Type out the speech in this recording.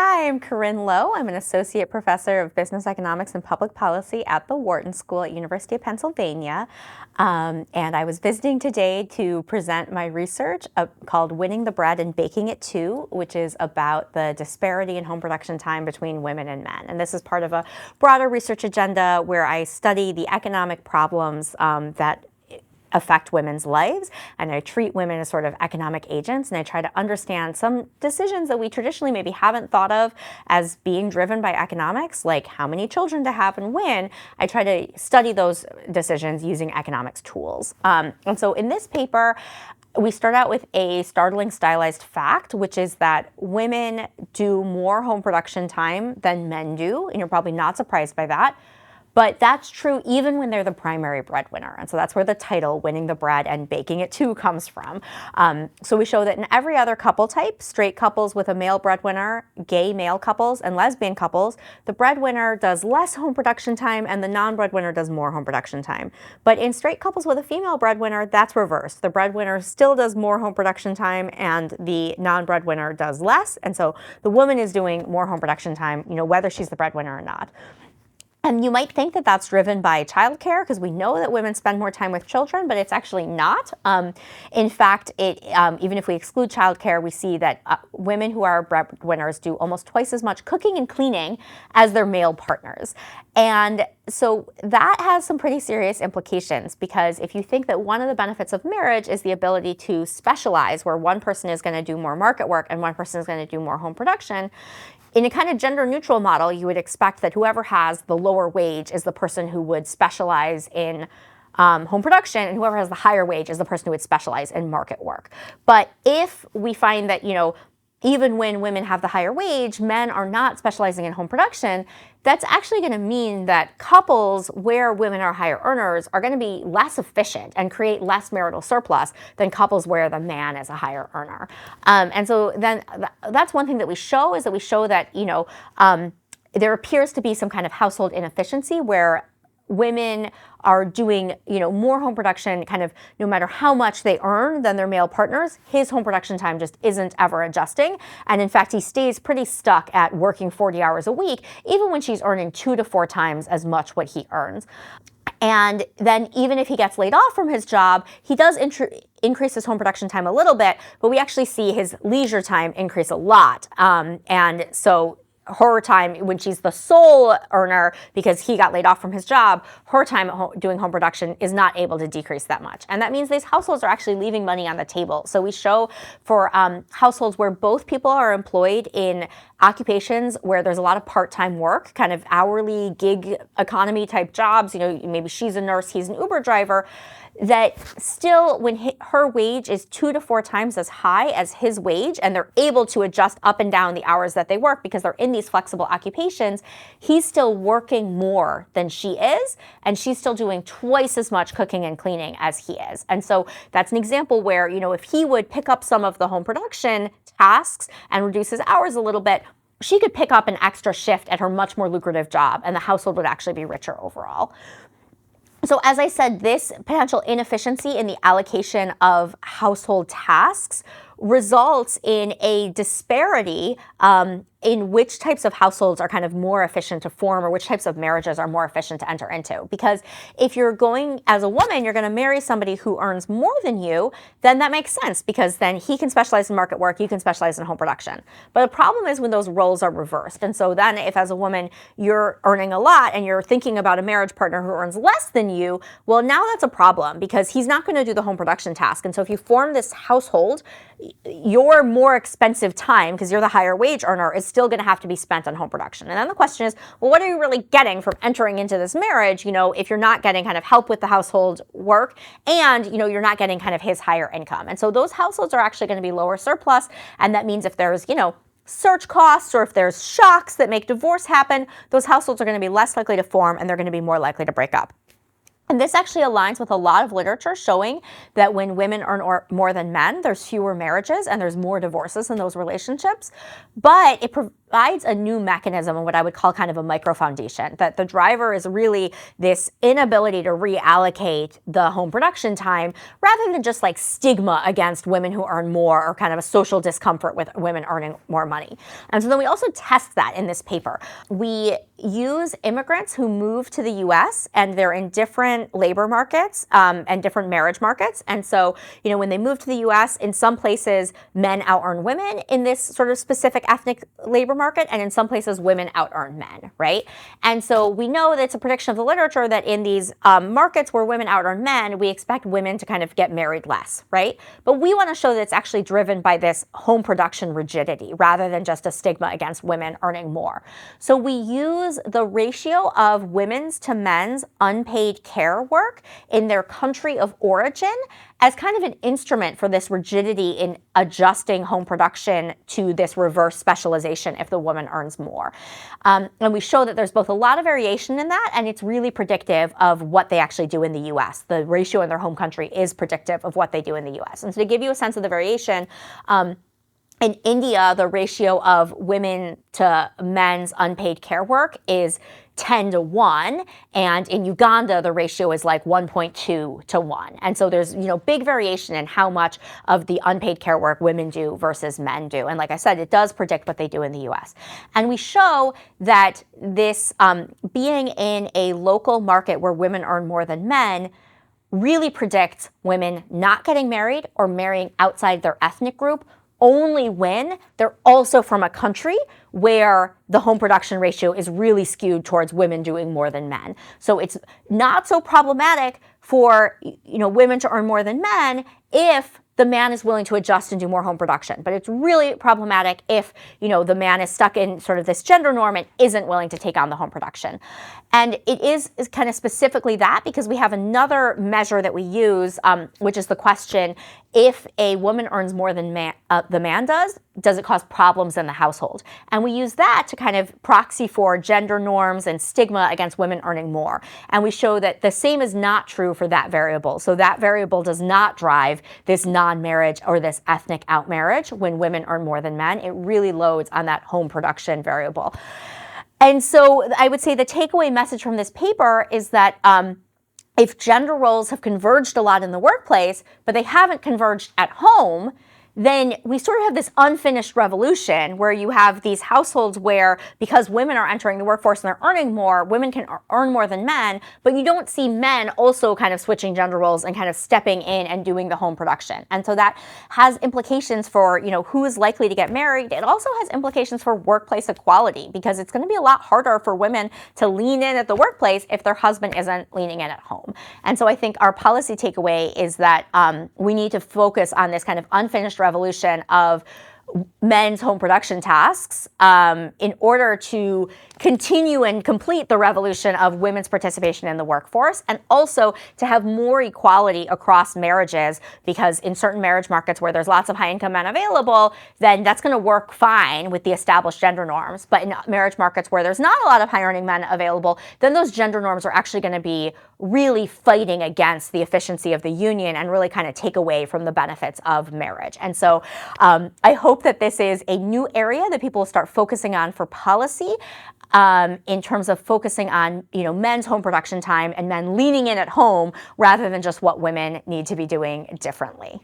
Hi, I'm Corinne Low. I'm an associate professor of business economics and public policy at the Wharton School at University of Pennsylvania. And I was visiting today to present my research called Winning the Bread and Baking It Too, which is about the disparity in home production time between women and men. And this is part of a broader research agenda where I study the economic problems that affect women's lives, and I treat women as sort of economic agents, and I try to understand some decisions that we traditionally maybe haven't thought of as being driven by economics, like how many children to have and when. I try to study those decisions using economics tools. And so in this paper, we start out with a startling stylized fact, which is that women do more home production time than men do, and you're probably not surprised by that. But that's true even when they're the primary breadwinner. And so that's where the title, Winning the Bread and Baking It Too, comes from. So we show that in every other couple type, straight couples with a male breadwinner, gay male couples, and lesbian couples, the breadwinner does less home production time and the non-breadwinner does more home production time. But in straight couples with a female breadwinner, that's reversed. The breadwinner still does more home production time and the non-breadwinner does less. And so the woman is doing more home production time, whether she's the breadwinner or not. And you might think that that's driven by childcare, because we know that women spend more time with children, but it's actually not. In fact, even if we exclude childcare, we see that women who are breadwinners do almost twice as much cooking and cleaning as their male partners. And so that has some pretty serious implications, because if you think that one of the benefits of marriage is the ability to specialize, where one person is going to do more market work and one person is going to do more home production, in a kind of gender-neutral model, you would expect that whoever has the lower wage is the person who would specialize in home production, and whoever has the higher wage is the person who would specialize in market work. But if we find that, even when women have the higher wage, men are not specializing in home production, that's actually going to mean that couples where women are higher earners are going to be less efficient and create less marital surplus than couples where the man is a higher earner. And so then that's one thing that we show, is that we show that, there appears to be some kind of household inefficiency where women are doing, more home production kind of no matter how much they earn than their male partners. His home production time just isn't ever adjusting. And in fact, he stays pretty stuck at working 40 hours a week, even when she's earning 2 to 4 times as much what he earns. And then even if he gets laid off from his job, he does increase his home production time a little bit, but we actually see his leisure time increase a lot. And so her time, when she's the sole earner because he got laid off from his job, her time doing home production is not able to decrease that much. And that means these households are actually leaving money on the table. So we show for households where both people are employed in occupations where there's a lot of part-time work, kind of hourly gig economy type jobs, maybe she's a nurse, he's an Uber driver, that still when her wage is 2 to 4 times as high as his wage, and they're able to adjust up and down the hours that they work because they're in these flexible occupations, he's still working more than she is, and she's still doing twice as much cooking and cleaning as he is. And so that's an example where, if he would pick up some of the home production tasks and reduce his hours a little bit, she could pick up an extra shift at her much more lucrative job, and the household would actually be richer overall. So as I said, this potential inefficiency in the allocation of household tasks results in a disparity in which types of households are kind of more efficient to form, or which types of marriages are more efficient to enter into. Because if you're going, as a woman, you're going to marry somebody who earns more than you, then that makes sense, because then he can specialize in market work, you can specialize in home production. But the problem is when those roles are reversed. And so then if as a woman you're earning a lot and you're thinking about a marriage partner who earns less than you, well, now that's a problem, because he's not going to do the home production task. And so if you form this household, your more expensive time, because you're the higher wage earner, is still going to have to be spent on home production. And then the question is, well, what are you really getting from entering into this marriage, if you're not getting kind of help with the household work and, you're not getting kind of his higher income. And so those households are actually going to be lower surplus. And that means if there's, search costs, or if there's shocks that make divorce happen, those households are going to be less likely to form, and they're going to be more likely to break up. And this actually aligns with a lot of literature showing that when women earn more than men, there's fewer marriages and there's more divorces in those relationships. But provides a new mechanism of what I would call kind of a micro-foundation, that the driver is really this inability to reallocate the home production time rather than just like stigma against women who earn more or kind of a social discomfort with women earning more money. And so then we also test that in this paper. We use immigrants who move to the US and they're in different labor markets and different marriage markets. And so, you know, when they move to the US, in some places, men out-earn women in this sort of specific ethnic labor market, and in some places, women out-earn men, right? And so we know that it's a prediction of the literature that in these markets where women out-earn men, we expect women to kind of get married less, right? But we want to show that it's actually driven by this home production rigidity rather than just a stigma against women earning more. So we use the ratio of women's to men's unpaid care work in their country of origin as kind of an instrument for this rigidity in adjusting home production to this reverse specialization if the woman earns more. And we show that there's both a lot of variation in that, and it's really predictive of what they actually do in the US. The ratio in their home country is predictive of what they do in the US. And so to give you a sense of the variation, in India, the ratio of women to men's unpaid care work is 10 to 1, and in Uganda, the ratio is like 1.2 to 1. And so there's, you know, big variation in how much of the unpaid care work women do versus men do. And like I said, it does predict what they do in the US. And we show that this being in a local market where women earn more than men really predicts women not getting married or marrying outside their ethnic group only when they're also from a country where the home production ratio is really skewed towards women doing more than men. So it's not so problematic for, you know, women to earn more than men if the man is willing to adjust and do more home production. But it's really problematic if, you know, the man is stuck in sort of this gender norm and isn't willing to take on the home production. And it is kind of specifically that because we have another measure that we use, which is the question, if a woman earns more than the man does it cause problems in the household? And we use that to kind of proxy for gender norms and stigma against women earning more. And we show that the same is not true for that variable. So that variable does not drive this non-marriage or this ethnic out-marriage when women earn more than men. It really loads on that home production variable. And so I would say the takeaway message from this paper is that if gender roles have converged a lot in the workplace, but they haven't converged at home, then we sort of have this unfinished revolution where you have these households where, because women are entering the workforce and they're earning more, women can earn more than men, but you don't see men also kind of switching gender roles and kind of stepping in and doing the home production. And so that has implications for, you know, who is likely to get married. It also has implications for workplace equality because it's going to be a lot harder for women to lean in at the workplace if their husband isn't leaning in at home. And so I think our policy takeaway is that we need to focus on this kind of unfinished revolution of men's home production tasks in order to continue and complete the revolution of women's participation in the workforce, and also to have more equality across marriages, because in certain marriage markets where there's lots of high-income men available, then that's going to work fine with the established gender norms. But in marriage markets where there's not a lot of high-earning men available, then those gender norms are actually going to be really fighting against the efficiency of the union and really kind of take away from the benefits of marriage. And so I hope that this is a new area that people will start focusing on for policy in terms of focusing on, you know, men's home production time and men leaning in at home rather than just what women need to be doing differently.